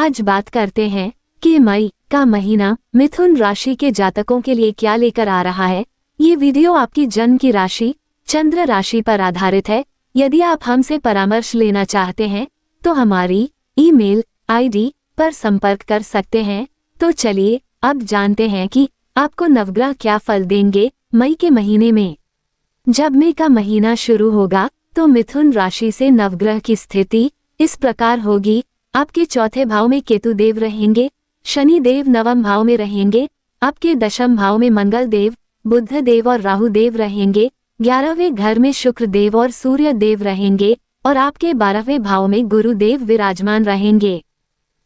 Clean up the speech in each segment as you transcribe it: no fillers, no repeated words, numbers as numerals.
आज बात करते हैं कि मई का महीना मिथुन राशि के जातकों के लिए क्या लेकर आ रहा है। ये वीडियो आपकी जन्म की राशि चंद्र राशि पर आधारित है। यदि आप हमसे परामर्श लेना चाहते हैं तो हमारी ईमेल आईडी पर संपर्क कर सकते हैं। तो चलिए अब जानते हैं कि आपको नवग्रह क्या फल देंगे मई के महीने में। जब मई का महीना शुरू होगा तो मिथुन राशि से नवग्रह की स्थिति इस प्रकार होगी। आपके चौथे भाव में केतु देव रहेंगे, शनि देव नवम भाव में रहेंगे, आपके दशम भाव में मंगल देव, बुध देव और राहु देव रहेंगे, 11वें घर में शुक्र देव और सूर्य देव रहेंगे और आपके 12वें भाव में गुरु देव विराजमान रहेंगे।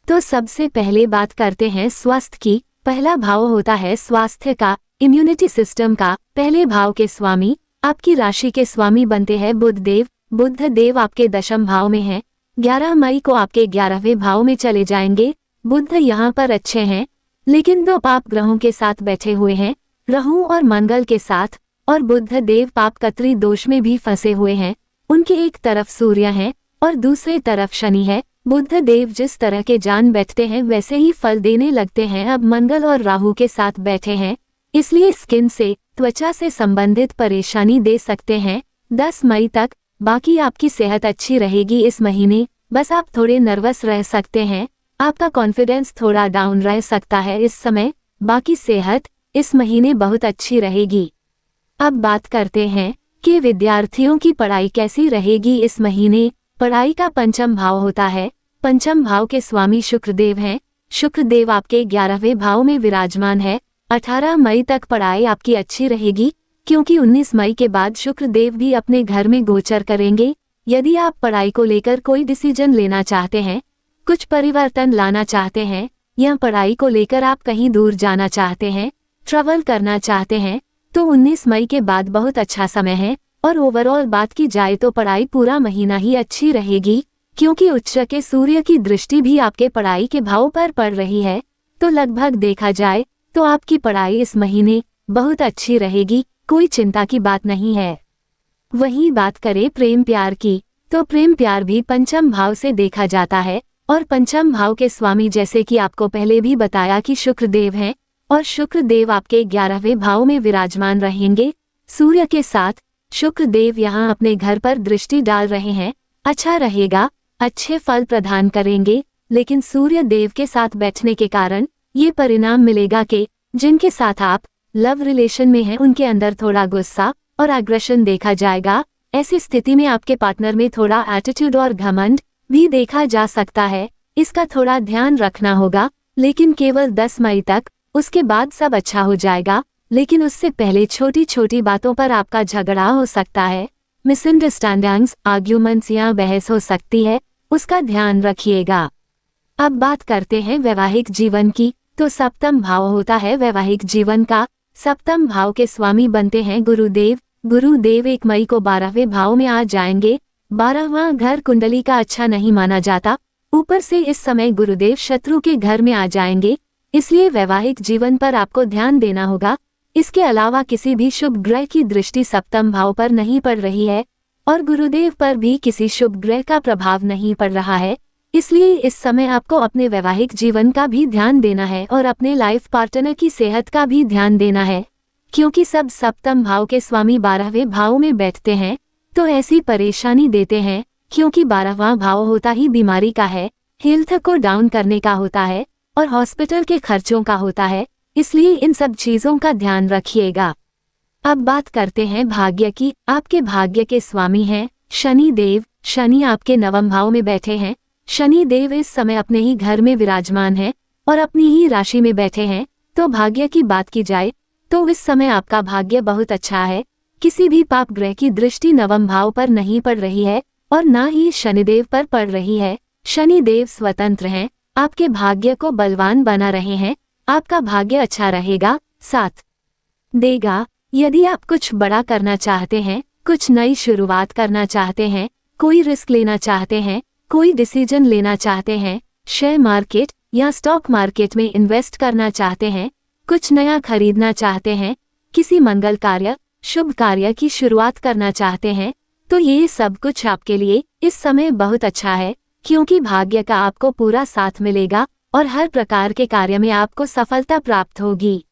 तो सबसे पहले बात करते हैं स्वास्थ्य की। पहला भाव होता है स्वास्थ्य का, इम्यूनिटी सिस्टम का। पहले भाव के स्वामी आपकी राशि के स्वामी बनते हैं बुध देव। बुध देव आपके दशम भाव में हैं। 11 मई को आपके 11वें भाव में चले जाएंगे। बुध यहाँ पर अच्छे हैं, लेकिन दो पाप ग्रहों के साथ बैठे हुए हैं, राहु और मंगल के साथ। और बुध देव पापकत्री दोष में भी फंसे हुए हैं। उनके एक तरफ सूर्य है और दूसरी तरफ शनि है। बुध देव जिस तरह के जान बैठते हैं वैसे ही फल देने लगते हैं। अब मंगल और राहु के साथ बैठे हैं, इसलिए स्किन से, त्वचा से संबंधित परेशानी दे सकते हैं 10 मई तक। बाकी आपकी सेहत अच्छी रहेगी इस महीने, बस आप थोड़े नर्वस रह सकते हैं। आपका कॉन्फिडेंस थोड़ा डाउन रह सकता है इस समय। बाकी सेहत इस महीने बहुत अच्छी रहेगी। अब बात करते हैं कि विद्यार्थियों की पढ़ाई कैसी रहेगी इस महीने। पढ़ाई का पंचम भाव होता है। पंचम भाव के स्वामी शुक्रदेव हैं। शुक्रदेव आपके 11वें भाव में विराजमान है। 18 मई तक पढ़ाई आपकी अच्छी रहेगी, क्योंकि 19 मई के बाद शुक्रदेव भी अपने घर में गोचर करेंगे। यदि आप पढ़ाई को लेकर कोई डिसीजन लेना चाहते हैं, कुछ परिवर्तन लाना चाहते हैं, या पढ़ाई को लेकर आप कहीं दूर जाना चाहते हैं, ट्रैवल करना चाहते हैं, तो 19 मई के बाद बहुत अच्छा समय है। और ओवरऑल बात की जाए तो पढ़ाई पूरा महीना ही अच्छी रहेगी, क्योंकि उच्च के सूर्य की दृष्टि भी आपके पढ़ाई के भाव पर पड़ रही है। तो लगभग देखा जाए तो आपकी पढ़ाई इस महीने बहुत अच्छी रहेगी, कोई चिंता की बात नहीं है। वहीं बात करें प्रेम प्यार की, तो प्रेम प्यार भी पंचम भाव से देखा जाता है। और पंचम भाव के स्वामी, जैसे कि आपको पहले भी बताया, कि शुक्रदेव हैं और शुक्रदेव आपके 11वें भाव में विराजमान रहेंगे सूर्य के साथ। शुक्रदेव यहाँ अपने घर पर दृष्टि डाल रहे हैं, अच्छा रहेगा, अच्छे फल प्रदान करेंगे। लेकिन सूर्य देव के साथ बैठने के कारण ये परिणाम मिलेगा कि जिनके साथ आप लव रिलेशन में हैं उनके अंदर थोड़ा गुस्सा और एग्रेशन देखा जाएगा। ऐसी स्थिति में आपके पार्टनर में थोड़ा एटीट्यूड और घमंड भी देखा जा सकता है। इसका थोड़ा ध्यान रखना होगा, लेकिन केवल 10 मई तक। उसके बाद सब अच्छा हो जाएगा, लेकिन उससे पहले छोटी छोटी बातों पर आपका झगड़ा हो सकता है। मिसअंडरस्टैंडिंग्स, आर्ग्यूमेंट्स या बहस हो सकती है, उसका ध्यान रखिएगा। अब बात करते हैं वैवाहिक जीवन की। तो सप्तम भाव होता है वैवाहिक जीवन का। सप्तम भाव के स्वामी बनते हैं गुरुदेव। गुरुदेव 1 मई को 12वें भाव में आ जाएंगे। 12वां घर कुंडली का अच्छा नहीं माना जाता, ऊपर से इस समय गुरुदेव शत्रु के घर में आ जाएंगे, इसलिए वैवाहिक जीवन पर आपको ध्यान देना होगा। इसके अलावा किसी भी शुभ ग्रह की दृष्टि सप्तम भाव पर नहीं पड़ रही है और गुरुदेव पर भी किसी शुभ ग्रह का प्रभाव नहीं पड़ रहा है, इसलिए इस समय आपको अपने वैवाहिक जीवन का भी ध्यान देना है और अपने लाइफ पार्टनर की सेहत का भी ध्यान देना है, क्योंकि सब सप्तम भाव के स्वामी 12वें भाव में बैठते हैं तो ऐसी परेशानी देते हैं, क्योंकि 12वां भाव होता ही बीमारी का है, हेल्थ को डाउन करने का होता है और हॉस्पिटल के खर्चों का होता है, इसलिए इन सब चीजों का ध्यान रखिएगा। अब बात करते हैं भाग्य की। आपके भाग्य के स्वामी हैं शनि देव। शनि आपके 9वें भाव में बैठे हैं। शनि देव इस समय अपने ही घर में विराजमान है और अपनी ही राशि में बैठे हैं। तो भाग्य की बात की जाए तो इस समय आपका भाग्य बहुत अच्छा है। किसी भी पाप ग्रह की दृष्टि 9वें भाव पर नहीं पड़ रही है और न ही शनिदेव पर पड़ रही है। शनिदेव स्वतंत्र हैं, आपके भाग्य को बलवान बना रहे हैं। आपका भाग्य अच्छा रहेगा, साथ देगा। यदि आप कुछ बड़ा करना चाहते हैं, कुछ नई शुरुआत करना चाहते हैं, कोई रिस्क लेना चाहते हैं, कोई डिसीजन लेना चाहते हैं, शेयर मार्केट या स्टॉक मार्केट में इन्वेस्ट करना चाहते हैं, कुछ नया खरीदना चाहते हैं, किसी मंगल कार्य, शुभ कार्य की शुरुआत करना चाहते हैं, तो ये सब कुछ आपके लिए इस समय बहुत अच्छा है, क्योंकि भाग्य का आपको पूरा साथ मिलेगा और हर प्रकार के कार्य में आपको सफलता प्राप्त होगी।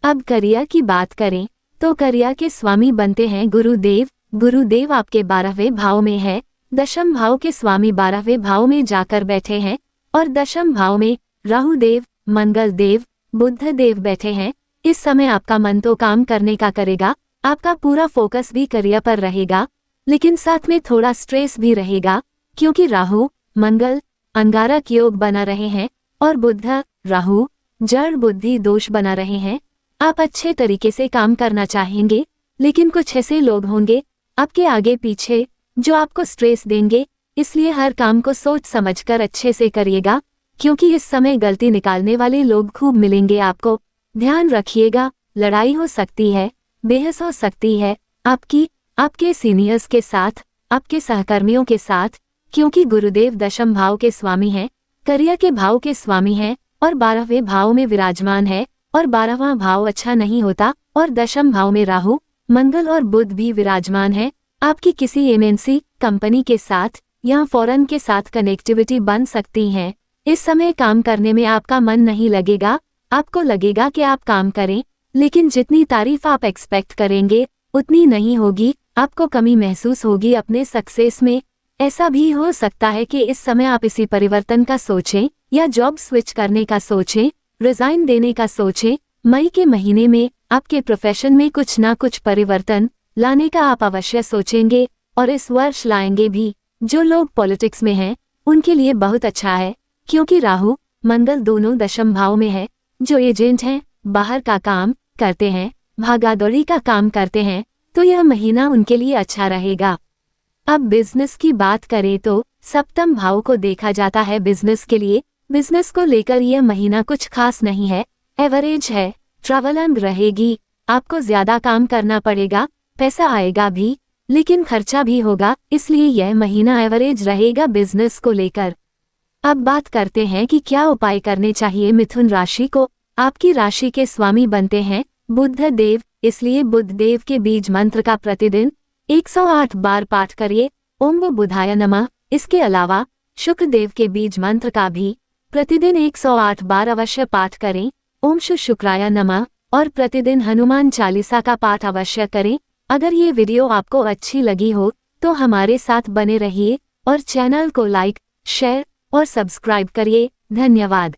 अब करियर की बात करें तो करियर के स्वामी बनते हैं गुरुदेव। गुरुदेव आपके 12वें भाव में है। दशम भाव के स्वामी 12वें भाव में जाकर बैठे हैं और दशम भाव में राहु देव, मंगल देव, बुध देव बैठे हैं। इस समय आपका मन तो काम करने का करेगा, आपका पूरा फोकस भी करियर पर रहेगा, लेकिन साथ में थोड़ा स्ट्रेस भी रहेगा क्योंकि राहु, मंगल, अंगारक योग बना रहे हैं और बुध, राहु, जड़ बुद्धि दोष बना रहे हैं। आप अच्छे तरीके से काम करना चाहेंगे, लेकिन कुछ ऐसे लोग होंगे आपके आगे पीछे जो आपको स्ट्रेस देंगे, इसलिए हर काम को सोच समझकर अच्छे से करिएगा क्योंकि इस समय गलती निकालने वाले लोग खूब मिलेंगे आपको। ध्यान रखिएगा, लड़ाई हो सकती है, बहस हो सकती है आपकी, आपके सीनियर्स के साथ, आपके सहकर्मियों के साथ, क्योंकि गुरुदेव दशम भाव के स्वामी हैं, करियर के भाव के स्वामी हैं और 12वें भाव में विराजमान है और 12वां भाव अच्छा नहीं होता और दशम भाव में राहु, मंगल और बुध भी विराजमान है। आपकी किसी एमएनसी कंपनी के साथ या फॉरेन के साथ कनेक्टिविटी बन सकती है। इस समय काम करने में आपका मन नहीं लगेगा, आपको लगेगा कि आप काम करें, लेकिन जितनी तारीफ आप एक्सपेक्ट करेंगे उतनी नहीं होगी, आपको कमी महसूस होगी अपने सक्सेस में। ऐसा भी हो सकता है कि इस समय आप इसी परिवर्तन का सोचें या जॉब स्विच करने का सोचें, रिजाइन देने का सोचें। मई के महीने में आपके प्रोफेशन में कुछ ना कुछ परिवर्तन लाने का आप अवश्य सोचेंगे और इस वर्ष लाएंगे भी। जो लोग पॉलिटिक्स में हैं उनके लिए बहुत अच्छा है क्योंकि राहु, मंगल दोनों दशम भाव में है। जो एजेंट हैं, बाहर का काम करते हैं, भागादौड़ी का काम करते हैं, तो यह महीना उनके लिए अच्छा रहेगा। अब बिजनेस की बात करें तो सप्तम भाव को देखा जाता है बिजनेस के लिए। बिजनेस को लेकर यह महीना कुछ खास नहीं है, एवरेज है। ट्रैवलिंग रहेगी, आपको ज्यादा काम करना पड़ेगा, पैसा आएगा भी लेकिन खर्चा भी होगा, इसलिए यह महीना एवरेज रहेगा बिजनेस को लेकर। अब बात करते हैं कि क्या उपाय करने चाहिए मिथुन राशि को। आपकी राशि के स्वामी बनते हैं बुध देव, इसलिए बुध देव के बीज मंत्र का प्रतिदिन 108 बार पाठ करिए, ओम बुधाय नमः। इसके अलावा शुक्र देव के बीज मंत्र का भी प्रतिदिन 108 बार अवश्य पाठ करें, ओम शुक्राय नमः। और प्रतिदिन हनुमान चालीसा का पाठ अवश्य करें। अगर ये वीडियो आपको अच्छी लगी हो तो हमारे साथ बने रहिए और चैनल को लाइक, शेयर और सब्सक्राइब करिए। धन्यवाद।